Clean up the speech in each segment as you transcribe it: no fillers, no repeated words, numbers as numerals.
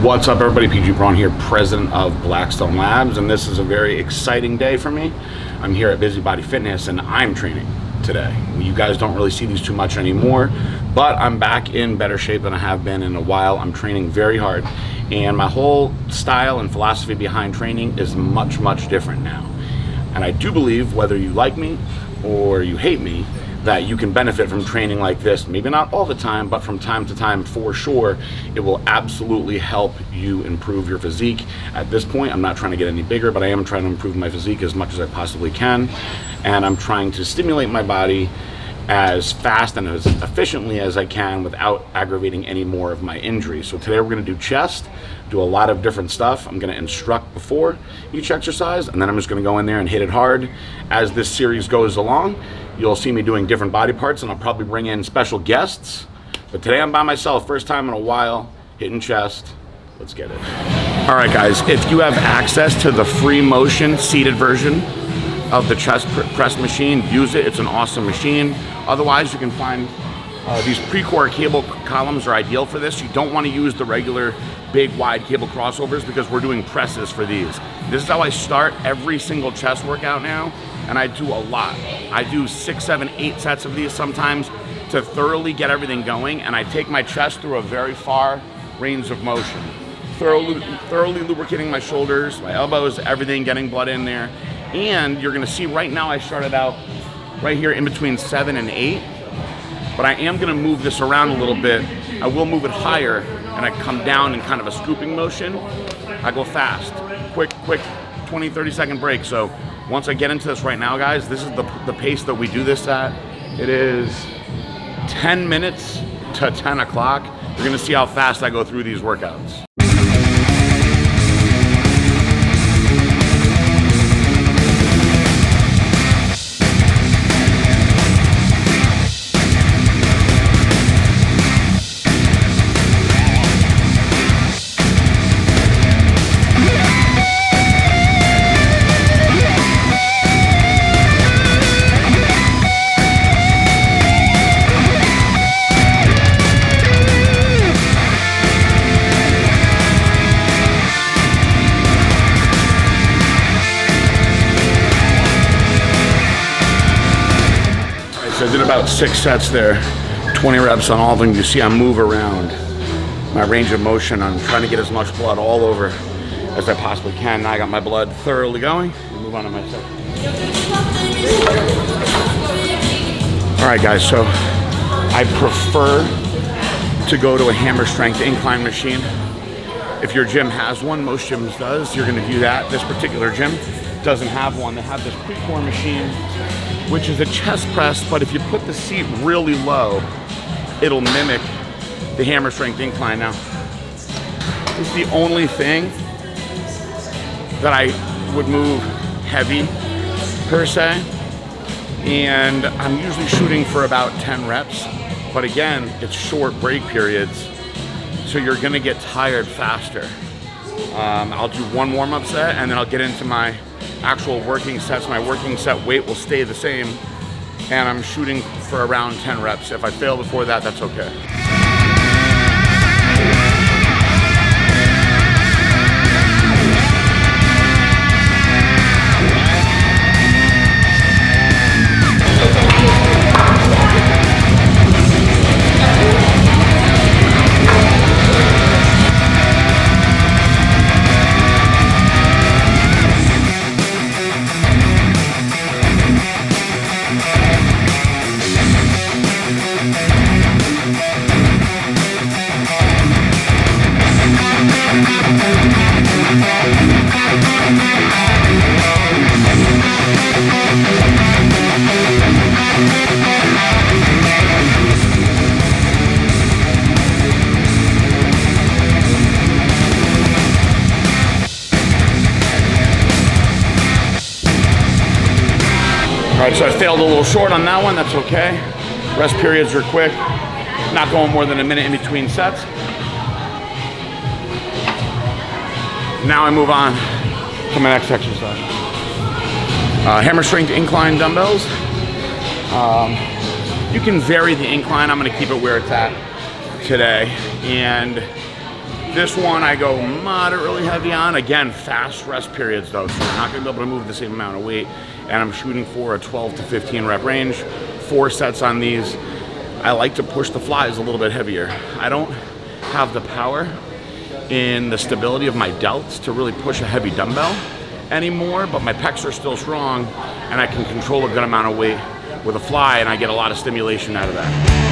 What's up, everybody? PG Braun here, president of Blackstone Labs, and this is a very exciting day for me. I'm here at Busybody Fitness and I'm training today. You guys don't really see these too much anymore, but I'm back in better shape than I have been in a while. I'm training very hard, and my whole style and philosophy behind training is much different now. And I do believe, whether you like me or you hate me, that you can benefit from training like this. Maybe not all the time, but from time to time for sure. It will absolutely help you improve your physique. At this point, I'm not trying to get any bigger, but I am trying to improve my physique as much as I possibly can. And I'm trying to stimulate my body as fast and as efficiently as I can without aggravating any more of my injuries. So today we're gonna do chest, do a lot of different stuff. I'm gonna instruct before each exercise, and then I'm just gonna go in there and hit it hard. As this series goes along, you'll see me doing different body parts, and I'll probably bring in special guests. But today I'm by myself, first time in a while, hitting chest. Let's get it. All right, guys, if you have access to the free motion seated version of the chest press machine, use it. It's an awesome machine. Otherwise, you can find these Pre-Core cable columns are ideal for this. You don't want to use the regular big wide cable crossovers because we're doing presses for these. This is how I start every single chest workout now, and I do a lot. I do 6, 7, 8 sets of these sometimes to thoroughly get everything going, and I take my chest through a very far range of motion. Thoroughly lubricating my shoulders, my elbows, everything, getting blood in there. And you're gonna see right now I started out right here in between 7 and 8, but I am gonna move this around a little bit. I will move it higher, and I come down in kind of a scooping motion. I go fast, quick 20, 30 second break. So once I get into this right now, guys, this is the pace that we do this at. It is 10 minutes to 10 o'clock. You're gonna see how fast I go through these workouts. So I did about 6 sets there, 20 reps on all of them. You see I move around my range of motion. I'm trying to get as much blood all over as I possibly can. Now I got my blood thoroughly going. Move on to my set. All right, guys, so I prefer to go to a hammer strength incline machine. If your gym has one, most gyms does, you're gonna do that. This particular gym doesn't have one. They have this Pre-Core machine, which is a chest press, but if you put the seat really low, it'll mimic the hammer strength incline. Now, this is the only thing that I would move heavy, per se, and I'm usually shooting for about 10 reps, but again, it's short break periods, so you're gonna get tired faster. I'll do one warm-up set, and then I'll get into my actual working sets. My working set weight will stay the same, and I'm shooting for around 10 reps. If I fail before that, that's okay. All right, so I failed a little short on that one, that's okay. Rest periods are quick, not going more than a minute in between sets. Now I move on to my next exercise. Hammer strength incline dumbbells. You can vary the incline. I'm gonna keep it where it's at today. And This one I go moderately heavy on. Again, fast rest periods though, so you're not gonna be able to move the same amount of weight. And I'm shooting for a 12 to 15 rep range, 4 sets on these. I like to push the flies a little bit heavier. I don't have the power in the stability of my delts to really push a heavy dumbbell anymore, but my pecs are still strong and I can control a good amount of weight with a fly, and I get a lot of stimulation out of that.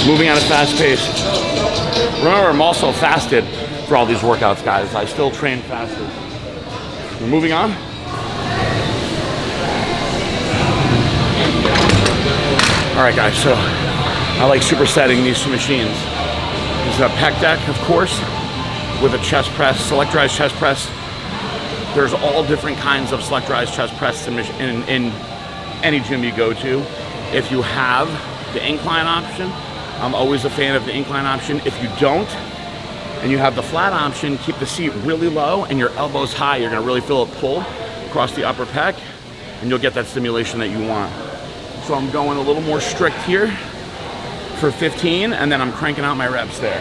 Moving at a fast pace. Remember, I'm also fasted for all these workouts, guys. I still train fasted. We're moving on. All right, guys, so I like supersetting these two machines. This is a pec deck, of course, with a chest press, selectorized chest press. There's all different kinds of selectorized chest press in any gym you go to. If you have the incline option, I'm always a fan of the incline option. If you don't, and you have the flat option, keep the seat really low and your elbows high. You're gonna really feel it pull across the upper pec, and you'll get that stimulation that you want. So I'm going a little more strict here for 15, and then I'm cranking out my reps there.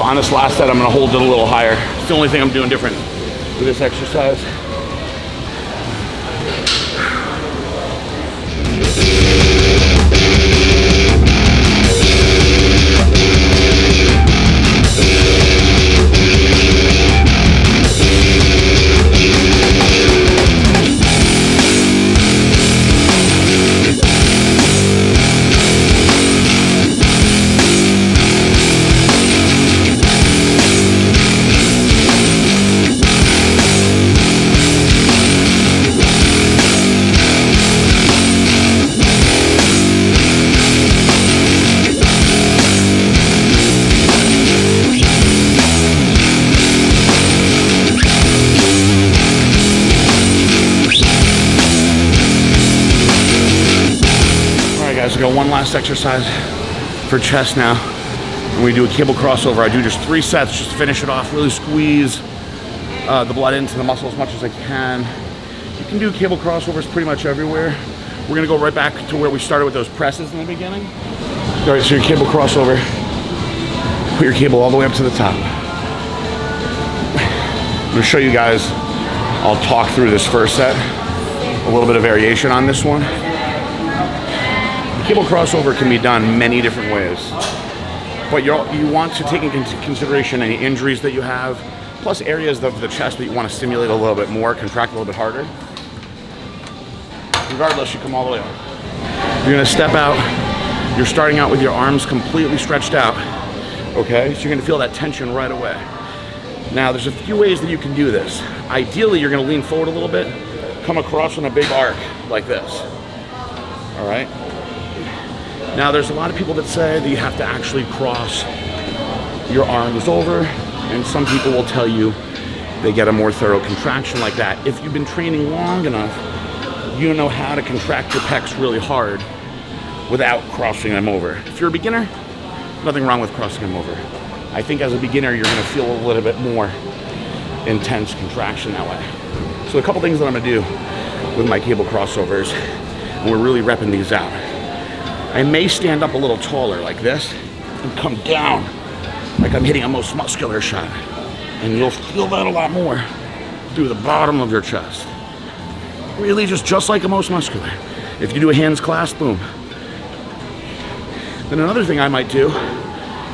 On this last set, I'm gonna hold it a little higher. It's the only thing I'm doing different with this exercise. Go one last exercise for chest now, and we do a cable crossover. I do just 3 sets just to finish it off, really squeeze the blood into the muscle as much as I can. You can do cable crossovers pretty much everywhere. We're gonna go right back to where we started with those presses in the beginning. All right, so your cable crossover, put your cable all the way up to the top. I'm gonna show you guys, I'll talk through this first set, a little bit of variation on this one. Cable crossover can be done many different ways, but you want to take into consideration any injuries that you have, plus areas of the chest that you want to stimulate a little bit more, contract a little bit harder. regardless, you come all the way up. You're gonna step out. You're starting out with your arms completely stretched out, okay? So you're gonna feel that tension right away. Now, there's a few ways that you can do this. Ideally, you're gonna lean forward a little bit, come across in a big arc like this, all right? Now, there's a lot of people that say that you have to actually cross your arms over, and some people will tell you they get a more thorough contraction like that. If you've been training long enough, you know how to contract your pecs really hard without crossing them over. If you're a beginner, nothing wrong with crossing them over. I think as a beginner, you're gonna feel a little bit more intense contraction that way. So a couple things that I'm gonna do with my cable crossovers, and we're really repping these out. I may stand up a little taller like this and come down like I'm hitting a most muscular shot. And you'll feel that a lot more through the bottom of your chest. Really just like a most muscular. If you do a hands clasp, boom. Then another thing I might do,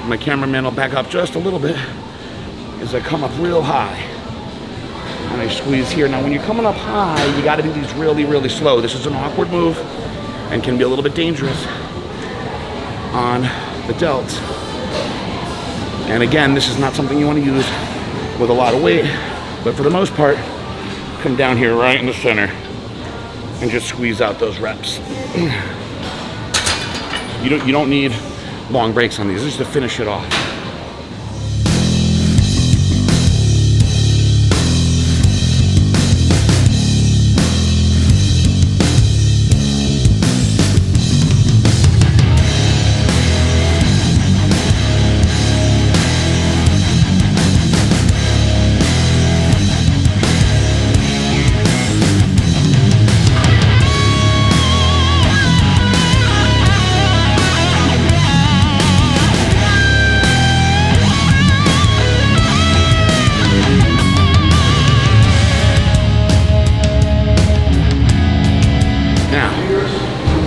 my cameraman will back up just a little bit, is I come up real high and I squeeze here. Now when you're coming up high, you gotta do these really slow. This is an awkward move and can be a little bit dangerous on the delts. And again, this is not something you wanna use with a lot of weight, but for the most part, come down here right in the center and just squeeze out those reps. You don't need long breaks on these, just to finish it off.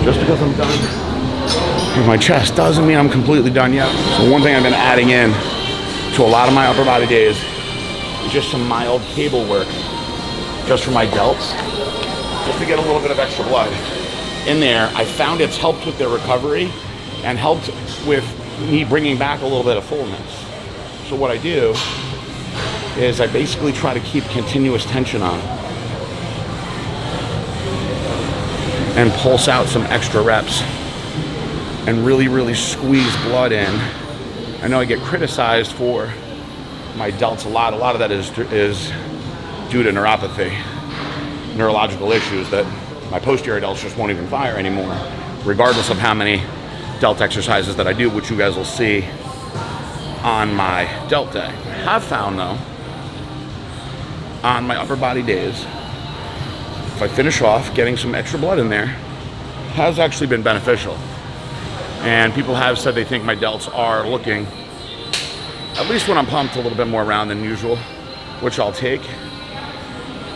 Just because I'm done with my chest doesn't mean I'm completely done yet. So one thing I've been adding in to a lot of my upper body days is just some mild cable work, just for my delts, just to get a little bit of extra blood in there. I found it's helped with their recovery and helped with me bringing back a little bit of fullness. So what I do is I basically try to keep continuous tension on and pulse out some extra reps and really squeeze blood in. I know I get criticized for my delts a lot. A lot of that is due to neuropathy, neurological issues that my posterior delts just won't even fire anymore, regardless of how many delt exercises that I do, which you guys will see on my delt day. I have found though, on my upper body days, if I finish off getting some extra blood in there, has actually been beneficial. And people have said they think my delts are looking, at least when I'm pumped, a little bit more round than usual, which I'll take.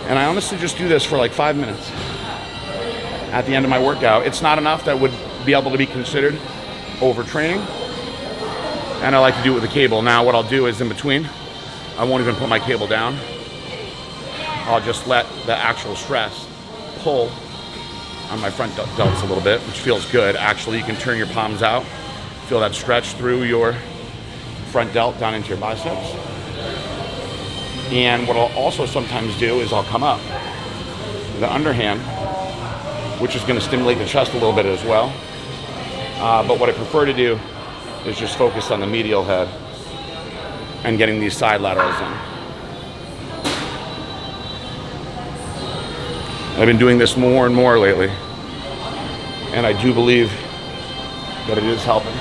And I honestly just do this for like 5 minutes at the end of my workout. It's not enough that would be able to be considered overtraining. And I like to do it with a cable. Now what I'll do is in between, I won't even put my cable down. I'll just let the actual stress pull on my front delts a little bit, which feels good. Actually, you can turn your palms out, feel that stretch through your front delt down into your biceps. And what I'll also sometimes do is I'll come up the underhand, which is going to stimulate the chest a little bit as well. But what I prefer to do is just focus on the medial head and getting these side laterals in. I've been doing this more and more lately, and I do believe that it is helping.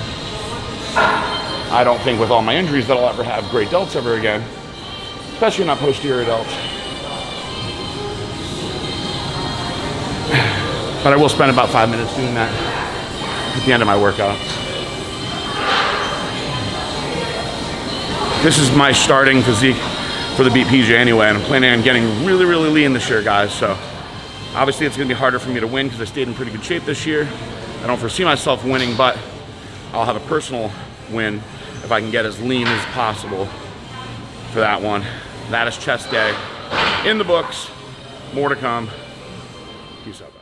I don't think with all my injuries that I'll ever have great delts ever again, especially not posterior delts. But I will spend about 5 minutes doing that at the end of my workout. This is my starting physique for the Beat PJ anyway, and I'm planning on getting really lean this year, guys, so. Obviously, it's going to be harder for me to win because I stayed in pretty good shape this year. I don't foresee myself winning, but I'll have a personal win if I can get as lean as possible for that one. That is chest day in the books. More to come. Peace out.